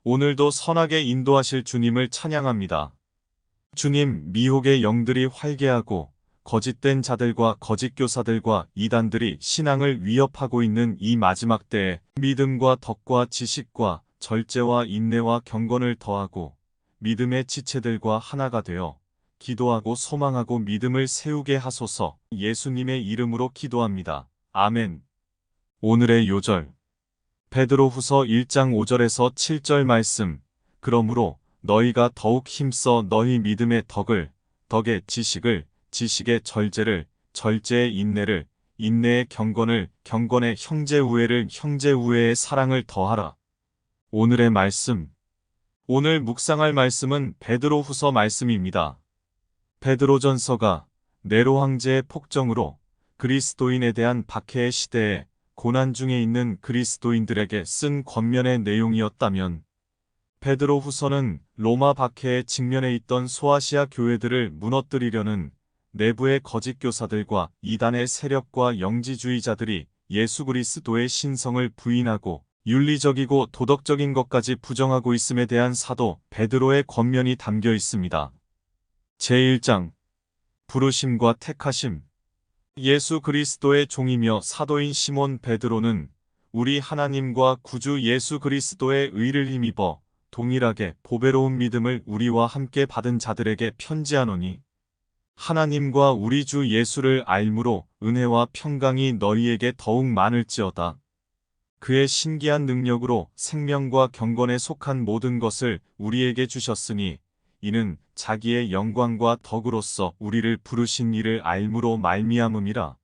오늘도 선하게 인도하실 주님을 찬양합니다. 주님, 미혹의 영들이 활개하고 거짓된 자들과 거짓 교사들과 이단들이 신앙을 위협하고 있는 이 마지막 때에 믿음과 덕과 지식과 절제와 인내와 경건을 더하고 믿음의 지체들과 하나가 되어 기도하고 소망하고 믿음을 세우게 하소서. 예수님의 이름으로 기도합니다. 아멘. 오늘의 요절 베드로후서 1장 5절에서 7절 말씀. 그러므로 너희가 더욱 힘써 너희 믿음의 덕의 지식을, 지식의 절제를, 절제의 인내를, 인내의 경건을, 경건의 형제우애를, 형제우애의 사랑을 더하라. 오늘의 말씀. 오늘 묵상할 말씀은 베드로후서 말씀입니다. 베드로전서가 네로 황제의 폭정으로 그리스도인에 대한 박해의 시대에 고난 중에 있는 그리스도인들에게 쓴 권면의 내용이었다면, 베드로후서는 로마 박해에 직면해 있던 소아시아 교회들을 무너뜨리려는 내부의 거짓 교사들과 이단의 세력과 영지주의자들이 예수 그리스도의 신성을 부인하고 윤리적이고 도덕적인 것까지 부정하고 있음에 대한 사도 베드로의 권면이 담겨 있습니다. 제1장 부르심과 택하심. 예수 그리스도의 종이며 사도인 시몬 베드로는 우리 하나님과 구주 예수 그리스도의 의를 힘입어 동일하게 보배로운 믿음을 우리와 함께 받은 자들에게 편지하노니, 하나님과 우리 주 예수를 알므로 은혜와 평강이 너희에게 더욱 많을지어다. 그의 신기한 능력으로 생명과 경건에 속한 모든 것을 우리에게 주셨으니 이는 자기의 영광과 덕으로서 우리를 부르신 이를 알므로 말미암음이라.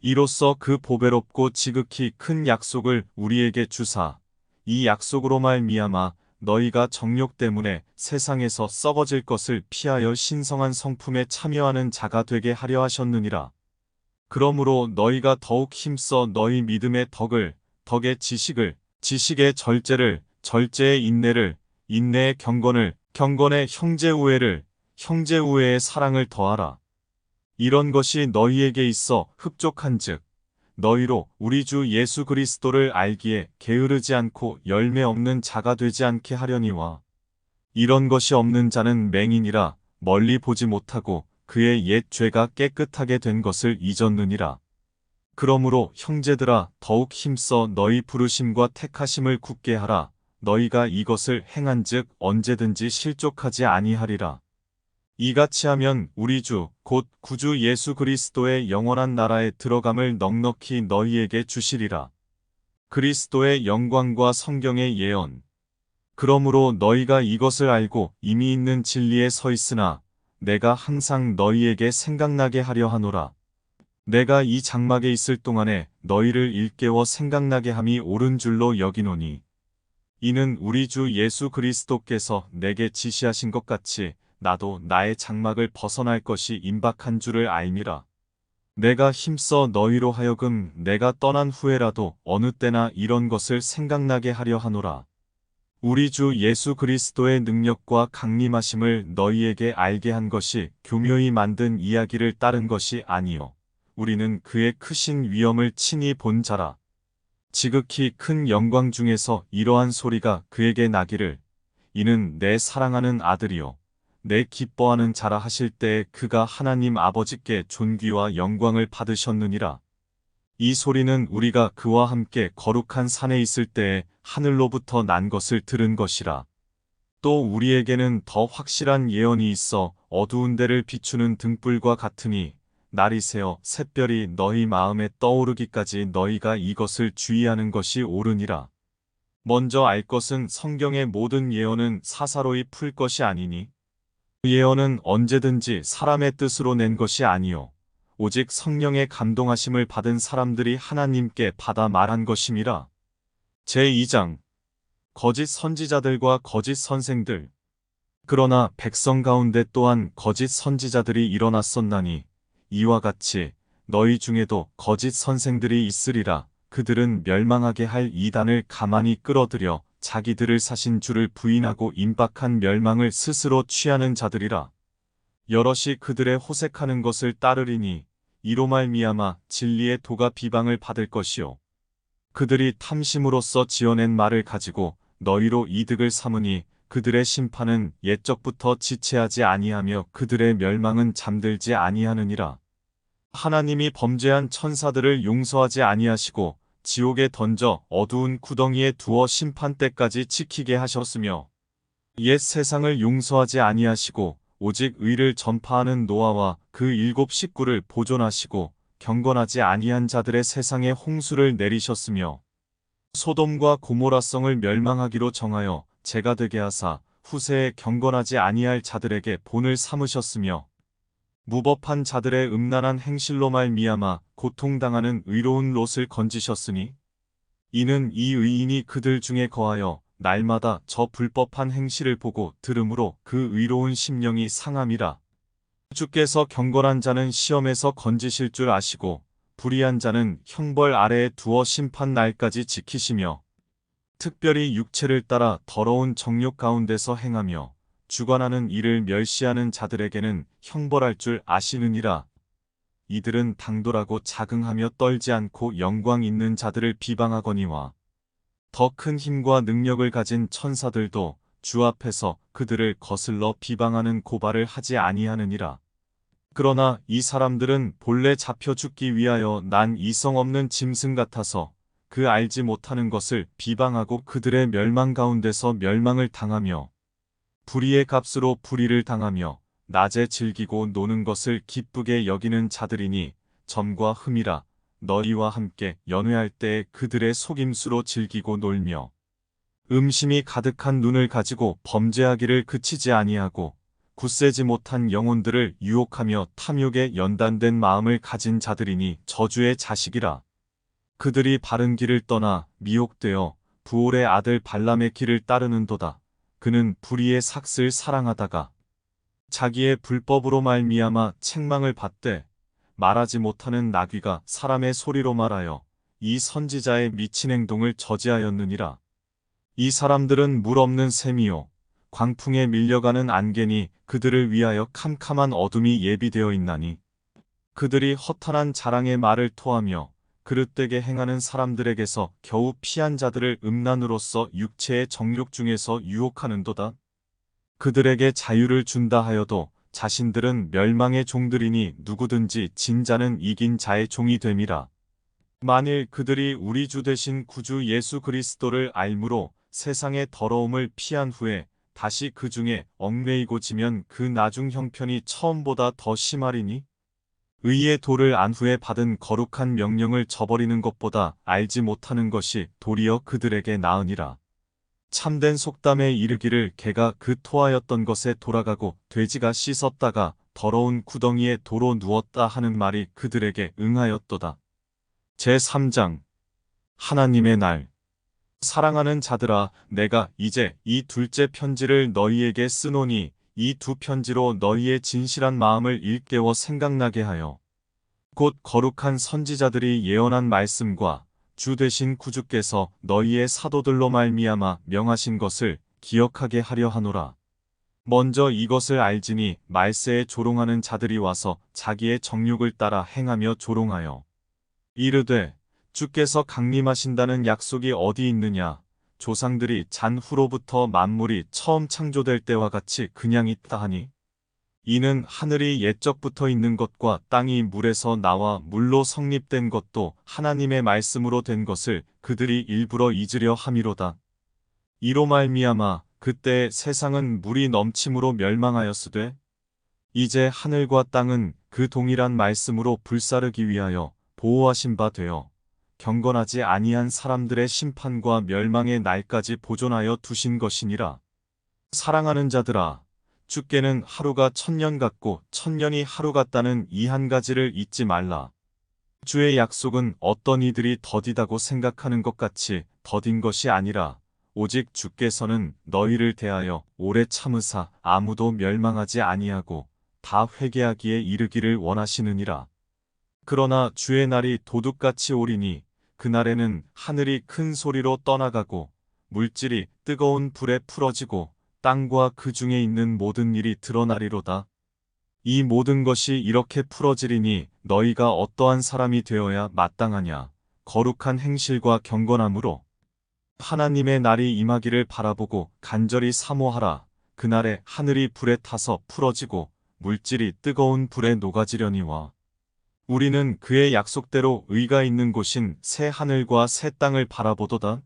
이로써 그 보배롭고 지극히 큰 약속을 우리에게 주사 이 약속으로 말미암아 너희가 정욕 때문에 세상에서 썩어질 것을 피하여 신성한 성품에 참여하는 자가 되게 하려 하셨느니라. 그러므로 너희가 더욱 힘써 너희 믿음의 덕의 지식을, 지식의 절제를, 절제의 인내를, 인내의 경건을, 경건의 형제우애를, 형제우애의 사랑을 더하라. 이런 것이 너희에게 있어 흡족한즉 너희로 우리 주 예수 그리스도를 알기에 게으르지 않고 열매 없는 자가 되지 않게 하려니와, 이런 것이 없는 자는 맹인이라 멀리 보지 못하고 그의 옛 죄가 깨끗하게 된 것을 잊었느니라. 그러므로 형제들아, 더욱 힘써 너희 부르심과 택하심을 굳게 하라. 너희가 이것을 행한즉 언제든지 실족하지 아니하리라. 이같이 하면 우리 주 곧 구주 예수 그리스도의 영원한 나라에 들어감을 넉넉히 너희에게 주시리라. 그리스도의 영광과 성경의 예언. 그러므로 너희가 이것을 알고 이미 있는 진리에 서 있으나 내가 항상 너희에게 생각나게 하려 하노라. 내가 이 장막에 있을 동안에 너희를 일깨워 생각나게 함이 옳은 줄로 여기노니, 이는 우리 주 예수 그리스도께서 내게 지시하신 것 같이 나도 나의 장막을 벗어날 것이 임박한 줄을 알미라. 내가 힘써 너희로 하여금 내가 떠난 후에라도 어느 때나 이런 것을 생각나게 하려 하노라. 우리 주 예수 그리스도의 능력과 강림하심을 너희에게 알게 한 것이 교묘히 만든 이야기를 따른 것이 아니요 우리는 그의 크신 위엄을 친히 본 자라. 지극히 큰 영광 중에서 이러한 소리가 그에게 나기를, 이는 내 사랑하는 아들이요 내 기뻐하는 자라 하실 때에 그가 하나님 아버지께 존귀와 영광을 받으셨느니라. 이 소리는 우리가 그와 함께 거룩한 산에 있을 때에 하늘로부터 난 것을 들은 것이라. 또 우리에게는 더 확실한 예언이 있어 어두운 데를 비추는 등불과 같으니, 날이 새어 샛별이 너희 마음에 떠오르기까지 너희가 이것을 주의하는 것이 옳으니라. 먼저 알 것은 성경의 모든 예언은 사사로이 풀 것이 아니니, 그 예언은 언제든지 사람의 뜻으로 낸 것이 아니요 오직 성령의 감동하심을 받은 사람들이 하나님께 받아 말한 것임이라. 제2장 거짓 선지자들과 거짓 선생들. 그러나 백성 가운데 또한 거짓 선지자들이 일어났었나니 이와 같이 너희 중에도 거짓 선생들이 있으리라. 그들은 멸망하게 할 이단을 가만히 끌어들여 자기들을 사신 주를 부인하고 임박한 멸망을 스스로 취하는 자들이라. 여럿이 그들의 호색하는 것을 따르리니 이로 말미암아 진리의 도가 비방을 받을 것이요 그들이 탐심으로써 지어낸 말을 가지고 너희로 이득을 삼으니 그들의 심판은 옛적부터 지체하지 아니하며 그들의 멸망은 잠들지 아니하느니라. 하나님이 범죄한 천사들을 용서하지 아니하시고 지옥에 던져 어두운 구덩이에 두어 심판 때까지 지키게 하셨으며 옛 세상을 용서하지 아니하시고 오직 의를 전파하는 노아와 그 7 식구를 보존하시고 경건하지 아니한 자들의 세상에 홍수를 내리셨으며 소돔과 고모라성을 멸망하기로 정하여 재가 되게 하사 후세에 경건하지 아니할 자들에게 본을 삼으셨으며 무법한 자들의 음란한 행실로 말미암아 고통당하는 의로운 롯을 건지셨으니 이는 이 의인이 그들 중에 거하여 날마다 저 불법한 행실을 보고 들음으로 그 의로운 심령이 상함이라. 주께서 경건한 자는 시험에서 건지실 줄 아시고 불의한 자는 형벌 아래에 두어 심판 날까지 지키시며 특별히 육체를 따라 더러운 정욕 가운데서 행하며 주관하는 이를 멸시하는 자들에게는 형벌할 줄 아시느니라. 이들은 당돌하고 자긍하며 떨지 않고 영광 있는 자들을 비방하거니와 더 큰 힘과 능력을 가진 천사들도 주 앞에서 그들을 거슬러 비방하는 고발을 하지 아니하느니라. 그러나 이 사람들은 본래 잡혀 죽기 위하여 난 이성 없는 짐승 같아서 그 알지 못하는 것을 비방하고 그들의 멸망 가운데서 멸망을 당하며 불의의 값으로 불의를 당하며 낮에 즐기고 노는 것을 기쁘게 여기는 자들이니 점과 흠이라. 너희와 함께 연회할 때에 그들의 속임수로 즐기고 놀며 음심이 가득한 눈을 가지고 범죄하기를 그치지 아니하고 굳세지 못한 영혼들을 유혹하며 탐욕에 연단된 마음을 가진 자들이니 저주의 자식이라. 그들이 바른 길을 떠나 미혹되어 부올의 아들 발람의 길을 따르는도다. 그는 불의의 삭슬 사랑하다가 자기의 불법으로 말미암아 책망을 받되 말하지 못하는 나귀가 사람의 소리로 말하여 이 선지자의 미친 행동을 저지하였느니라. 이 사람들은 물 없는 샘이요 광풍에 밀려가는 안개니 그들을 위하여 캄캄한 어둠이 예비되어 있나니 그들이 허탄한 자랑의 말을 토하며 그릇되게 행하는 사람들에게서 겨우 피한 자들을 음란으로써 육체의 정욕 중에서 유혹하는도다. 그들에게 자유를 준다 하여도 자신들은 멸망의 종들이니 누구든지 진자는 이긴 자의 종이 됨이라. 만일 그들이 우리 주 되신 구주 예수 그리스도를 알므로 세상의 더러움을 피한 후에 다시 그 중에 얽매이고 지면 그 나중 형편이 처음보다 더 심하리니 의의 도를 안 후에 받은 거룩한 명령을 저버리는 것보다 알지 못하는 것이 도리어 그들에게 나으니라. 참된 속담에 이르기를 개가 그 토하였던 것에 돌아가고 돼지가 씻었다가 더러운 구덩이에 도로 누웠다 하는 말이 그들에게 응하였도다. 제3장 하나님의 날. 사랑하는 자들아, 내가 이제 이 둘째 편지를 너희에게 쓰노니 이 두 편지로 너희의 진실한 마음을 일깨워 생각나게 하여 곧 거룩한 선지자들이 예언한 말씀과 주 되신 구주께서 너희의 사도들로 말미암아 명하신 것을 기억하게 하려 하노라. 먼저 이것을 알지니 말세에 조롱하는 자들이 와서 자기의 정욕을 따라 행하며 조롱하여 이르되 주께서 강림하신다는 약속이 어디 있느냐. 조상들이 잔 후로부터 만물이 처음 창조될 때와 같이 그냥 있다 하니 이는 하늘이 옛적부터 있는 것과 땅이 물에서 나와 물로 성립된 것도 하나님의 말씀으로 된 것을 그들이 일부러 잊으려 함이로다. 이로 말미암아 그때 세상은 물이 넘침으로 멸망하였으되 이제 하늘과 땅은 그 동일한 말씀으로 불사르기 위하여 보호하신 바 되어 경건하지 아니한 사람들의 심판과 멸망의 날까지 보존하여 두신 것이니라. 사랑하는 자들아, 주께는 하루가 1000년 같고 1000년이 하루 같다는 이 한 가지를 잊지 말라. 주의 약속은 어떤 이들이 더디다고 생각하는 것 같이 더딘 것이 아니라 오직 주께서는 너희를 대하여 오래 참으사 아무도 멸망하지 아니하고 다 회개하기에 이르기를 원하시느니라. 그러나 주의 날이 도둑같이 오리니 그날에는 하늘이 큰 소리로 떠나가고 물질이 뜨거운 불에 풀어지고 땅과 그 중에 있는 모든 일이 드러나리로다. 이 모든 것이 이렇게 풀어지리니 너희가 어떠한 사람이 되어야 마땅하냐. 거룩한 행실과 경건함으로 하나님의 날이 임하기를 바라보고 간절히 사모하라. 그날에 하늘이 불에 타서 풀어지고 물질이 뜨거운 불에 녹아지려니와. 우리는 그의 약속대로 의가 있는 곳인 새 하늘과 새 땅을 바라보도다.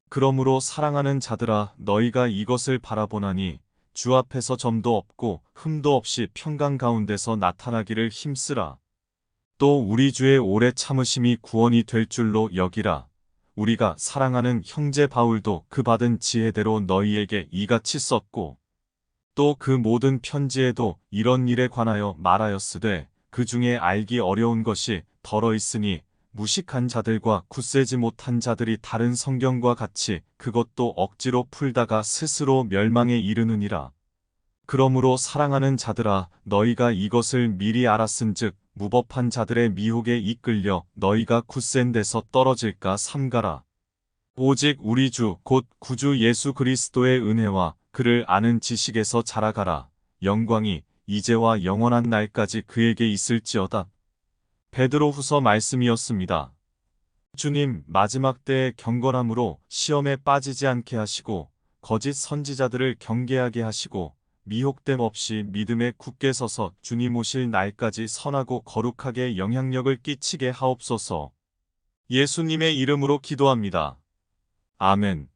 그러므로 사랑하는 자들아, 너희가 이것을 바라보나니 주 앞에서 점도 없고 흠도 없이 평강 가운데서 나타나기를 힘쓰라. 또 우리 주의 오래 참으심이 구원이 될 줄로 여기라. 우리가 사랑하는 형제 바울도 그 받은 지혜대로 너희에게 이같이 썼고, 또 그 모든 편지에도 이런 일에 관하여 말하였으되, 그 중에 알기 어려운 것이 덜어 있으니 무식한 자들과 굳세지 못한 자들이 다른 성경과 같이 그것도 억지로 풀다가 스스로 멸망에 이르느니라. 그러므로 사랑하는 자들아, 너희가 이것을 미리 알았은즉 무법한 자들의 미혹에 이끌려 너희가 굳센 데서 떨어질까 삼가라. 오직 우리 주 곧 구주 예수 그리스도의 은혜와 그를 아는 지식에서 자라가라. 영광이 이제와 영원한 날까지 그에게 있을지어다. 베드로후서 말씀이었습니다. 주님, 마지막 때의 경건함으로 시험에 빠지지 않게 하시고 거짓 선지자들을 경계하게 하시고 미혹됨 없이 믿음에 굳게 서서 주님 오실 날까지 선하고 거룩하게 영향력을 끼치게 하옵소서. 예수님의 이름으로 기도합니다. 아멘.